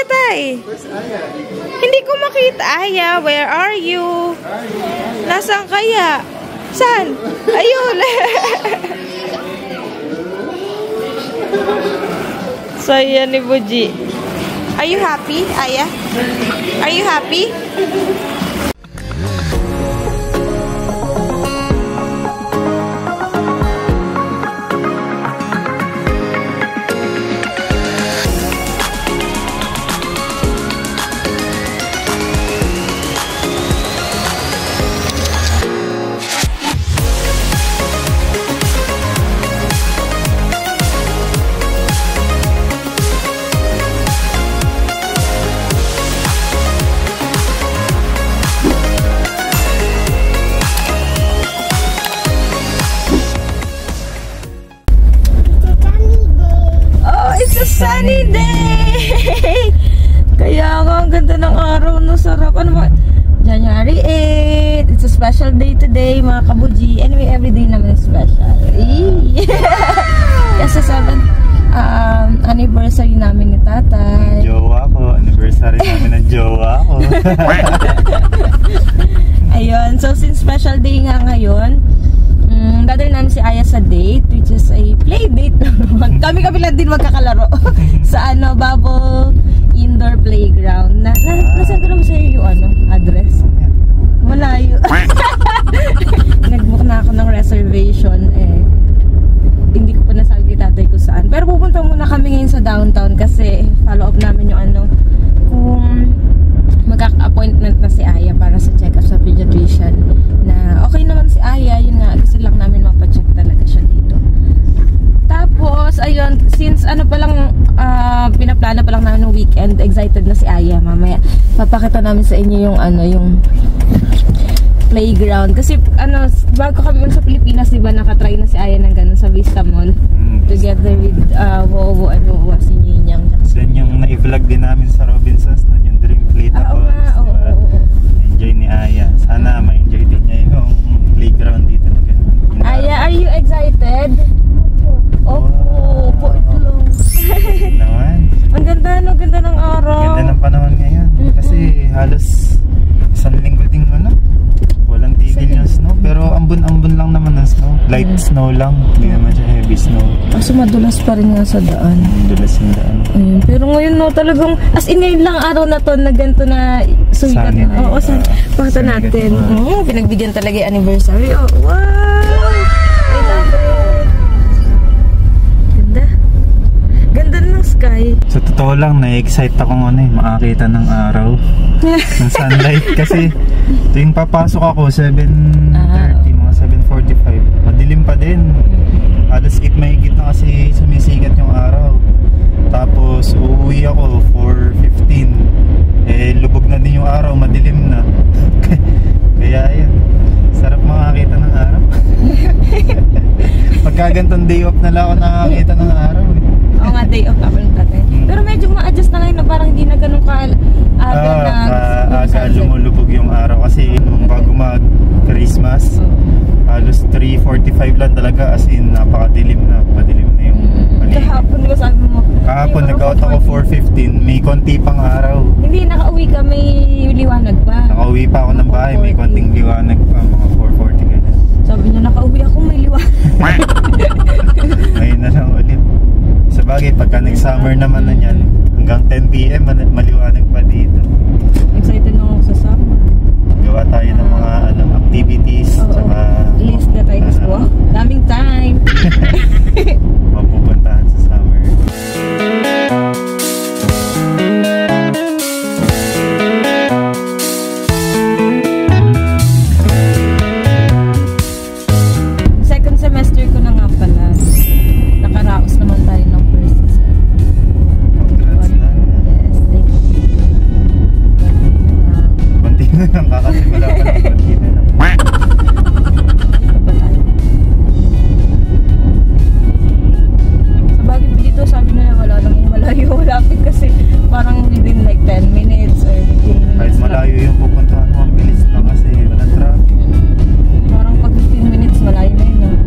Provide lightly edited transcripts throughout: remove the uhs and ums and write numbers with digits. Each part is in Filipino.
Aya, tay? Where's Aya? Hindi ko makita. Aya, where are you? Nasaan kaya? Saan? Ayun. Saya ni Buji. Are you happy, Aya? Are you happy? Sunny day! Kaya nga, ang ganda ng araw, no? Sarap. Ano ba? January 8. It's a special day today, mga kabuji. Anyway, every day naman is special. Kasi 7th anniversary namin ni tatay. Jowa ko. Anniversary namin ng jowa ko. Ayun. So, since special day nga ngayon, dadalhin namin si Aya sa date, which is a play date naman. Kami lang din magkakalaro sa Bubble Indoor Playground. Nasaan ko naman sa'yo yung address? Malayo. Nag-book na ako ng reservation. Hindi ko pa nasabi kay tatay ko saan. Pero pupunta muna kami ngayon sa downtown kasi follow up namin yung kung magkaka-appointment na si Aya para sa check-up sa pediatrician. Na okay naman si Aya, yun nga, gusto lang namin mapacheck talaga siya dito. Tapos, ayun, since pinaplano pa lang namin ng weekend, excited na si Aya. Mamaya, papakita namin sa inyo yung yung playground. Kasi, bago kami sa Pilipinas, diba, nakatry na si Aya ng ganun sa Vista Mall. Together with Wowo and Wowo, si Ninyang. Then yung na-vlog din namin sa Robinsons, yung Dream Fleet ako. Enjoy ni Aya. Sana ma-enjoy din niya yung playground dito. Aya, are you excited? Opo, ito lang. Naman. Ang ganda, ganda ng araw. Ganda ng panahon ngayon. Kasi halos isang linggo ding walang tigil yung snow. Pero ambon-ambon lang naman ng snow. Light snow lang. Hindi naman siya heavy snow. Kaso madulas pa rin nga sa daan. Madulas yung daan. Pero ngayon talagang, as in ngayon lang araw na to na ganito na sumikat na. Oo, pakita natin. Pinagbigyan talaga yung anniversary. Oh, wow! I love it. Ganda. Ganda ng sky. Sa totoo lang, na-excite akong makakita ng araw. Ng sunlight. Kasi tuwing papasok ako, 7:30, mga 7:45. Madilim pa din. Alas 8 mahigit na kasi sumisikat yung araw. Tapos uuwi ako 4:15. Lubog na din yung araw, madilim na. Kaya ayun, sarap makakita ng araw. Pagkagantong day off na lang ako nakakita ng araw. Oo nga, day off ka pa ng tatay. Pero medyo ma-adjust na ngayon na parang hindi na ganun ka-aga aga lumulubog yung araw. Kasi nung bago mag-Christmas, halos 3:45 lang talaga, as in napakadilim na. Madilim na yung kahapon, di ba sabi mo? Kahapon nag-out ako 4:15, may konti pang araw. Hindi, nakauwi ka, may liwanag pa. Nakauwi pa ako ng bahay, may konting liwanag pa, mga 4:40 ganyan. Sabi niya, nakauwi ako, may liwanag. Ngayon na lang ulit. Sa bagay, pagka nag-summer naman na yan, hanggang 10 PM maliwanag pa dito. Excited na ako sa summer. Gawa tayo ng mga activities. Tsaka list na tayo gusto. Daming time. Mapupuntahan sa summer. Second semester ko na nga pala. Nakaraos naman tayo ng first semester. Congrats na. Yes, thank you. Konti na lang, kakasimula pa ng konti na lang. Sa bagay dito, sabi na wala namang malayo. Malapit kasi parang within like 10 minutes or 15 minutes. Kahit malayo yung pupuntahan mo, ang bilis lang kasi walang traffic. Parang pag 15 minutes, malayo na yun.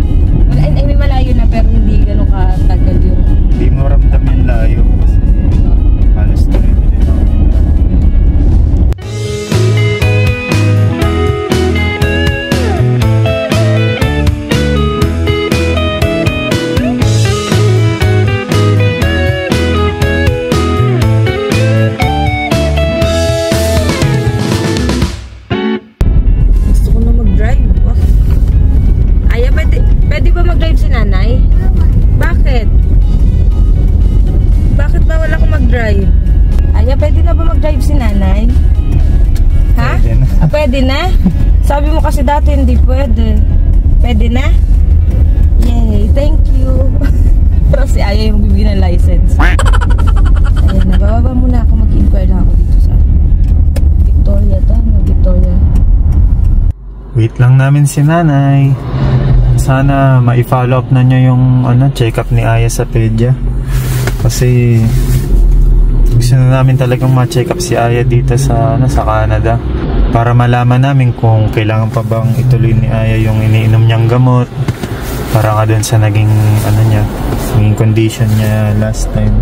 May malayo na pero hindi gano'ng katagal yung... Hindi mo ramdam yung layo kasi halos tuloy-tuloy. mag-drive si nanay? Ha? Pwede na. Ah, pwede na? Sabi mo kasi dati hindi pwede. Pwede na? Yay, thank you. Pero si Aya yung bibigyan ng license. Ayan, nabababa muna ako. Mag-inquire lang ako dito sa Victoria. Victoria. Wait lang namin si nanay. Sana ma-follow up na nyo yung check-up ni Aya sa pedya. Kasi gusto na namin talagang ma-check up si Aya dito sa Canada. Para malaman namin kung kailangan pa bang ituloy ni Aya yung iniinom niyang gamot. Para nga dun sa naging naging condition niya last time.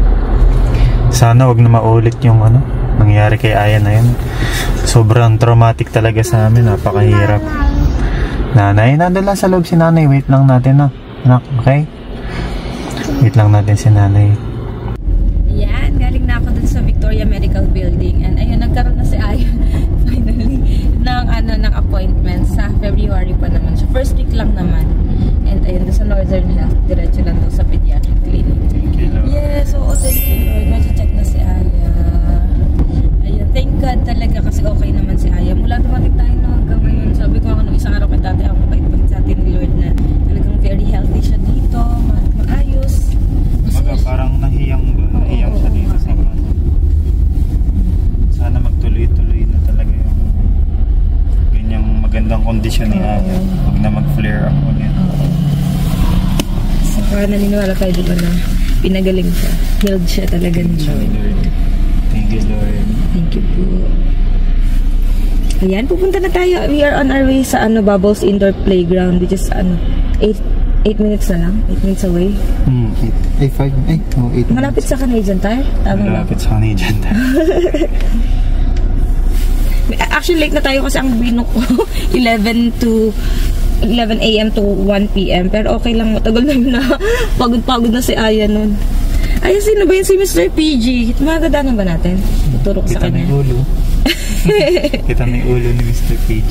Sana wag na maulit yung nangyari kay Aya na yun. Sobrang traumatic talaga sa amin. Napakahirap. Nanay, nandun lang sa loob si nanay. Wait lang natin anak, okay? Wait lang natin si nanay. Ayan, galing na ako dun sa Victoria Medical Building. And ayun, nagkaroon na si Aya finally ng appointment sa February pa naman siya. First week lang naman. And ayun, sa Northern Health, diretso lang doon sa pediatric clinic. Yes, oo, thank you Lord. Medyo-check na si Aya. Ayun, thank God talaga kasi okay naman si Aya. Mula dumating tayo hanggang ngayon. Sabi ko ako nung isang araw kay tatay, ang mabait-bait sa atin ni Lord na talagang very healthy siya dito, maayos. Parang nahiyang siya dito sa sana magtuloy-tuloy na talaga yung ganyang magandang kondisyon ni Aya. Huwag na mag-flare up ulit. Saka naniniwala tayo diba na pinagaling siya. Healed siya talaga ni Lord. Thank you Lord. Thank you po. Ayan, pupunta na tayo. We are on our way sa Bubbles Indoor Playground, which is 8 minutes na lang. 8 minutes away. 8 malapit sa Canadian Tire. Malapit sa Canadian Tire. Actually, late na tayo kasi ang binok ko 11 a.m. to 1 p.m. Pero okay lang, matagal na yun na. Pagod-pagod na si Aya nun. Ay, sino ba yun? Si Mr. PG. Magadanan ba natin? Tuturo sa kanya. Kita may ulo. Kita may ulo ni Mr. PG.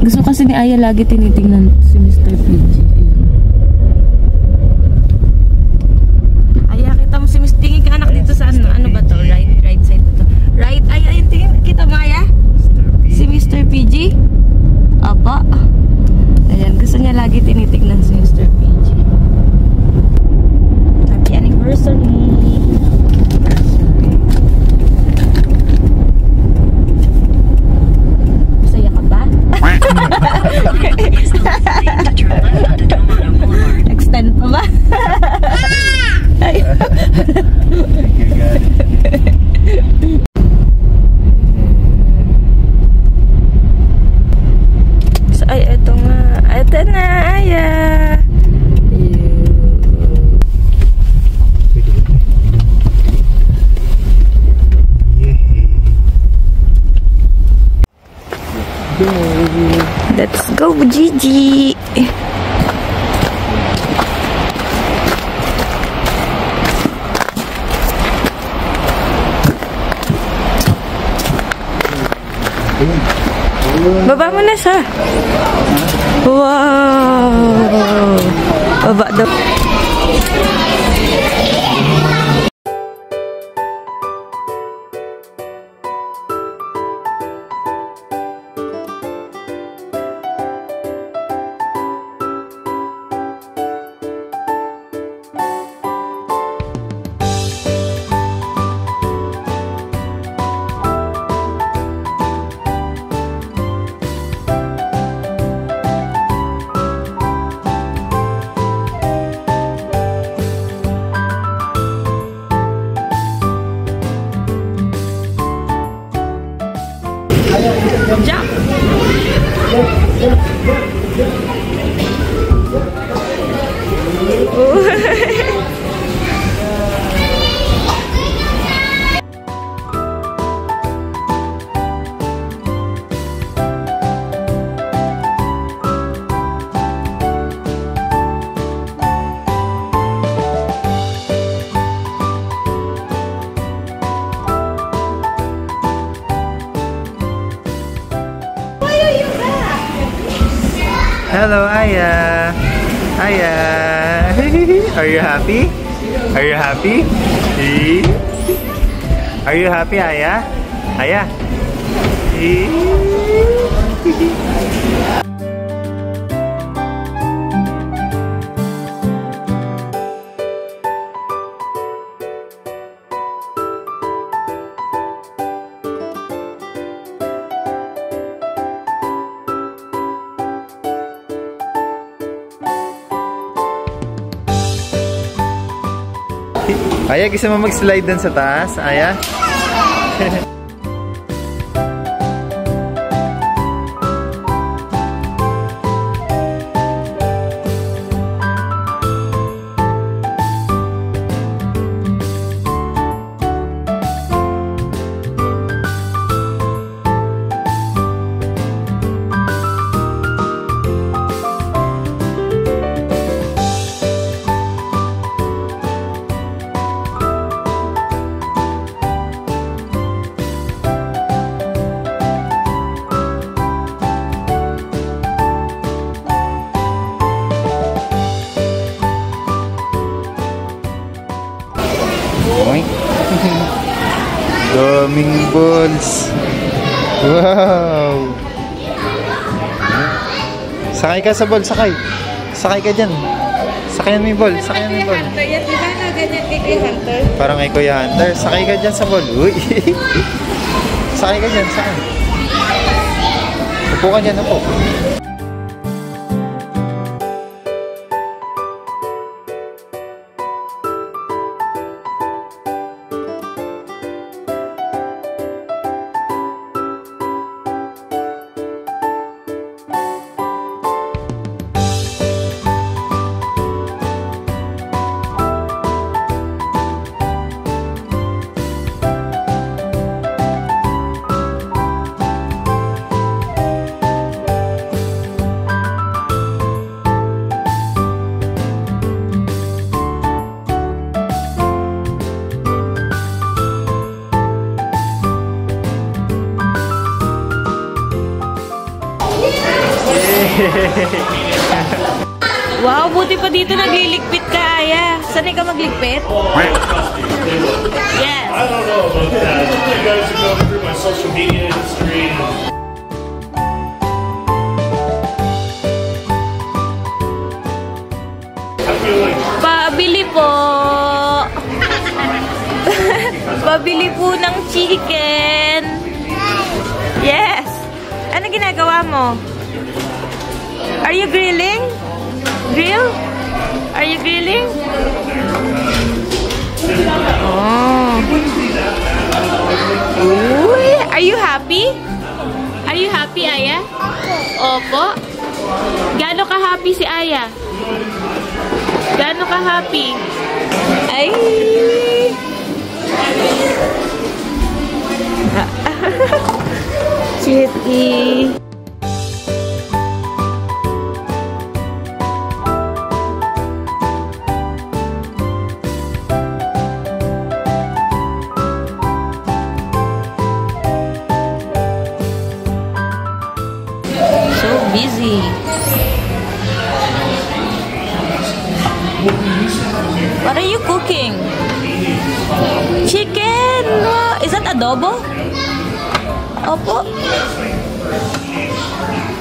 Gusto kasi ni Aya lagi tinitingnan si Mr. PG. Aya, kita mo si Mr. Tingin ka anak dito sa ano ba to? Right side to. Right? Ay, tingin. Kita mo Aya? Si Mr. PG? Apa? Ayan, gusto niya lagi tinitignan si Mr. PG. Happy anniversary! Masaya ka ba? Extend pa ba? Ay. Ay, eto nga. Eto na, Aya. Let's go, Gigi. Baba mo na siya. Wow. Baba daw. Jump! Hello, Aya. Aya. Are you happy? Are you happy? Are you happy, Aya? Aya. Aya, gusto mo mag-slide dun sa taas? Aya? Daming balls. Wow. Sakay ka sa ball, sakay. Sakay ka dyan. Sakayan mo yung ball, sakayan mo yung ball. Yan, di ba na ganyan kay Kuya Hunter? Parang kay Kuya Hunter. Sakay ka dyan sa ball. Uy. Sakay ka dyan, sakay. Upo ka dyan, upo. Wow, buti pa dito nagliligpit ka, Aya. Sanay ka magligpit? Yes. I don't know about that. You guys are going through my social media history. I feel like Pabili po. Pabili po ng chicken. Yes. Ano ginagawa mo? Are you grilling? Grill? Are you grilling? Oh. Uy, are you happy? Are you happy, Aya? Opo. Gaano ka happy si Aya? Gaano ka happy? Ay. Chitty. Busy. What are you cooking? Chicken! Is that adobo? Opo.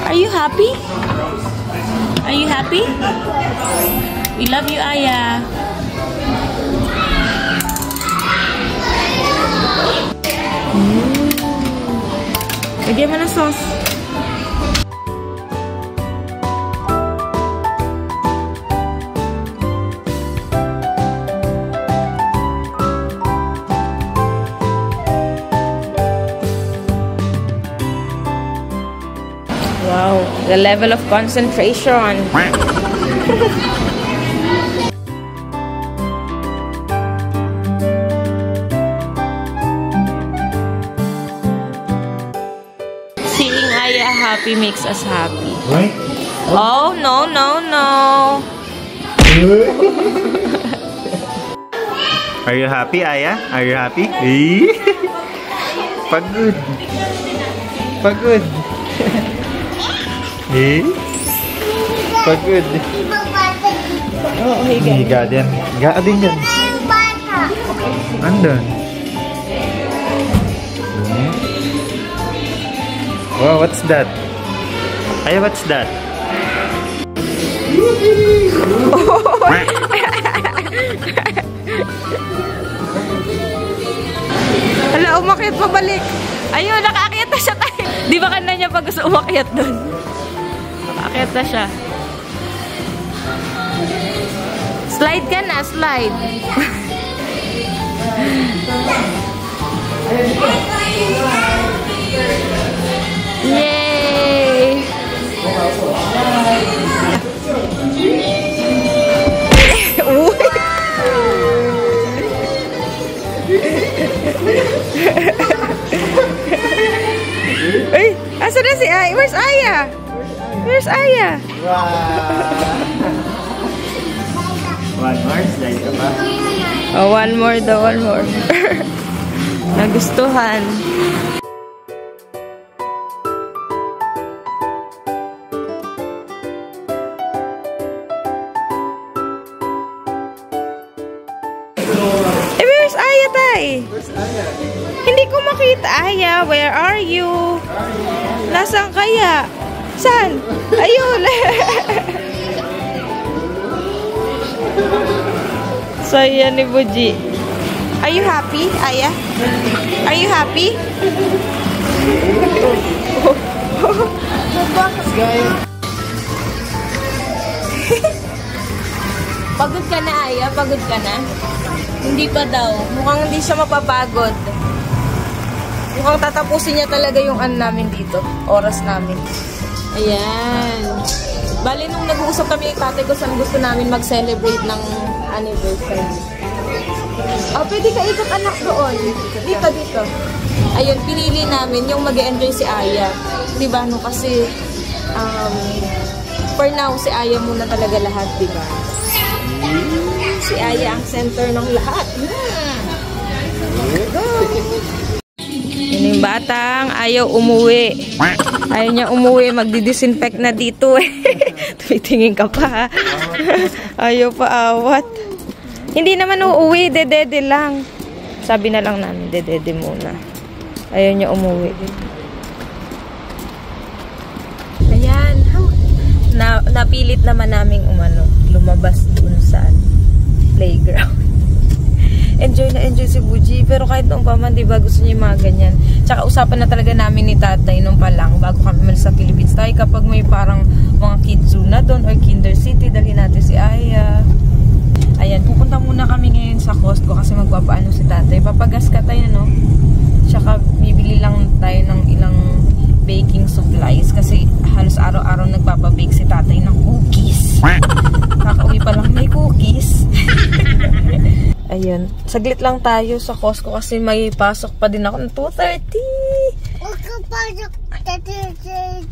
Are you happy? Are you happy? We love you, Aya. Lagyan mo ng sauce. Wow, the level of concentration. Seeing Aya happy makes us happy. Right? Oh, no, no, no. Are you happy, Aya? Are you happy? Pagod. Pagod. Pagod. Oh, higa. Higa din. Higa din yan. Andun. Wow, what's that? Ay, what's that? Hala, umakyat pabalik. Ayun, nakaakyat na siya tayo. Di ba kanina niya pag gusto umakyat doon? Nakaakyat na siya. Slide ka na, slide. Yay! Uy, asa na si Aya? Where's Aya? Where's Aya? One more, slide ka pa. Oh, one more daw, one more. Nagustuhan. Where's Aya, tay? Where's Aya? Hindi ko makita. Aya, where are you? Nasaan kaya? Saan? Ayun. Saya ni Buji. Are you happy, Aya? Are you happy? Pagod ka na, Aya? Pagod ka na? Hindi pa daw. Mukhang hindi siya mapapagod. Mukhang tatapusin niya talaga yung ano namin dito. Oras namin. Ayan. Bali, nung nag-uusap kami yung tatay ko saan gusto namin mag-celebrate ng anniversary. Oh, pwede ka ikot anak doon. Dito, dito. Ayun, pinili namin yung mag-enjoy si Aya. Diba, no? Kasi, for now, si Aya muna talaga lahat, diba? Si Aya ang center ng lahat. Go! Yun yung batang ayaw umuwi. Ayaw niya umuwi. Magdi-disinfect na dito eh. Tumitingin ka pa. Ayaw pa awat. Hindi naman uuwi. Dedede lang. Sabi na lang namin, dedede muna. Ayaw niya umuwi. Ayan. Napilit naman namin lumabas dun sa playground. Enjoy na enjoy si Buji. Pero kahit noong pa man, diba, gusto niya yung mga ganyan. Tsaka usapan na talaga namin ni tatay nung pa lang, bago kami malis sa Philippines. Tayo kapag may parang mga kids na doon or Kinder City, dali natin si Aya. Ayan, pupunta muna kami ngayon sa Costco kasi magpapaano si tatay. Papagas ka tayo, no? Tsaka bibili lang tayo ng ilang baking supplies kasi halos araw-araw nagpapabake si tatay ng cookies. Kakauwi pa lang may cookies. Ayun. Saglit lang tayo sa Costco kasi may pasok pa din ako ng 2:30. Pasok 2:30.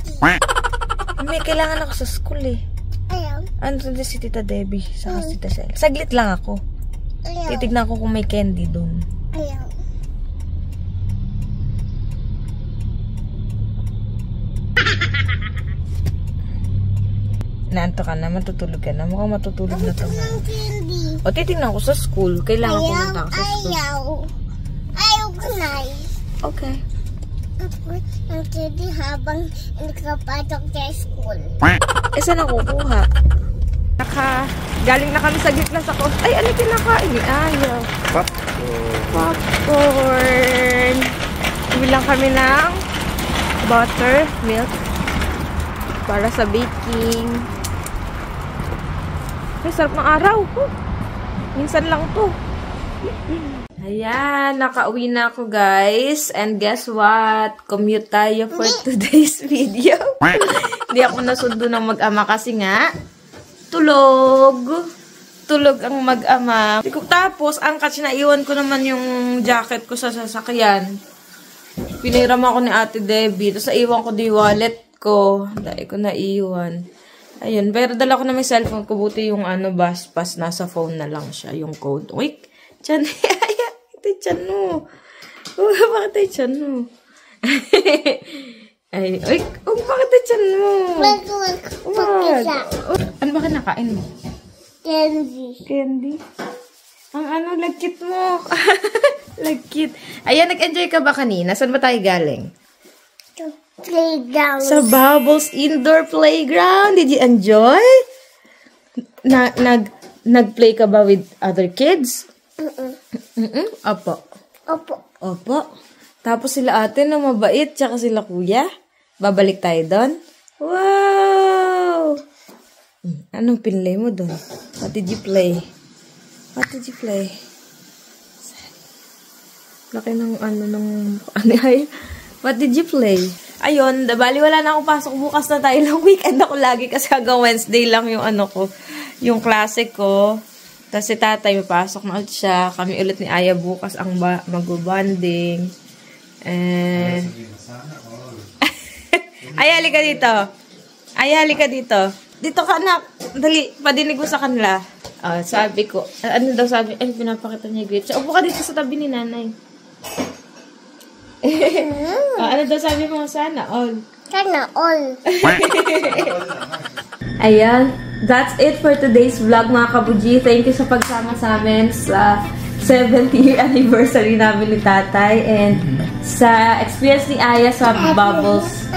May kailangan ako sa school eh. Ayaw. Ano din si Tita Debbie sa si Tita Shell. Saglit lang ako. Ayaw. Titignan ko kung may candy doon. Ayaw. Naanto ka na, matutulog ka na. Mukhang matutulog na to. Gusto ng candy. O, titignan ko sa school. Kailangan pumunta ako sa school. Ayaw. Ayaw ko na. Okay. Tapos ng candy habang nakapasok sa school. Eh, saan ako kukuha? Galing na kami sa gitna sa Costco. Ay, ano kinakain ni Ayaw? Popcorn. Bilang kami ng buttermilk para sa baking. Ay, sarap ng araw. Minsan lang to. Ayan, nakauwi na ako guys. And guess what? Commute tayo for today's video. Hindi ako nasundo ng mag-ama kasi nga tulog. Tulog ang mag-ama. Tapos, ang kasi naiwan ko naman yung jacket ko sa sasakyan. Piniram ako ni Ate Debbie. Tapos naiwan ko di wallet ko. Dahil ko naiwan. Ayun. Pero dala ko na may cellphone ko. Buti yung bus pass. Nasa phone na lang siya. Yung code. Uy! Tiyan. Ito tiyan mo. Bakit ito tiyan mo? Ay. Uy! Bakit ito tiyan mo? Ano ba kinakain mo? Candy. Candy? Ang lagkit mo. Lagkit. Ayan, nag-enjoy ka ba kanina? Saan ba tayo galing? Ito. playground. Sa Bubbles Indoor Playground. Did you enjoy? Nag-play ka ba with other kids? Opo. Opo. Opo. Tapos sila ate na mabait, tsaka sila kuya. Babalik tayo doon. Wow! Anong pinlay mo doon? What did you play? What did you play? Laki ng ay. What did you play? Ayun, bali wala na akong pasok bukas na tayo lang. Weekend ako lagi kasi hanggang Wednesday lang yung yung klase ko. Tapos si tatay, may pasok na ulit siya. Kami ulit ni Aya bukas ang mag-bonding. And... Ay, halika dito. Ay, halika dito. Dito ka, anak. Dali, padinig mo sa kanila. Sabi ko, ano daw sabi? Ay, pinapakita niya yung grade. Upo ka dito sa tabi ni nanay. Ano daw sabi mo? Sana all. Sana all. Ayan. That's it for today's vlog, mga kabuji. Thank you sa pagsama sa amin sa 70th year anniversary namin ni tatay and sa experience ni Aya sa Bubbles.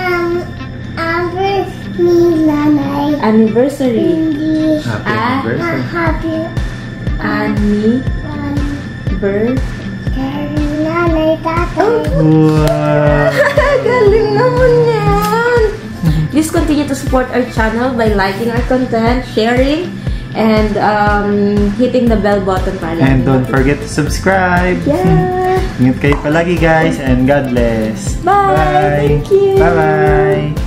Nanay. Anniversary. Happy anniversary. Happy Anniversary. Nanay, tatay. Wow! Galing naman yan! Please continue to support our channel by liking our content, sharing, and hitting the bell button para And don't forget to subscribe. Yeah! Ingat kayo palagi guys and God bless. Bye! Thank you! Bye-bye!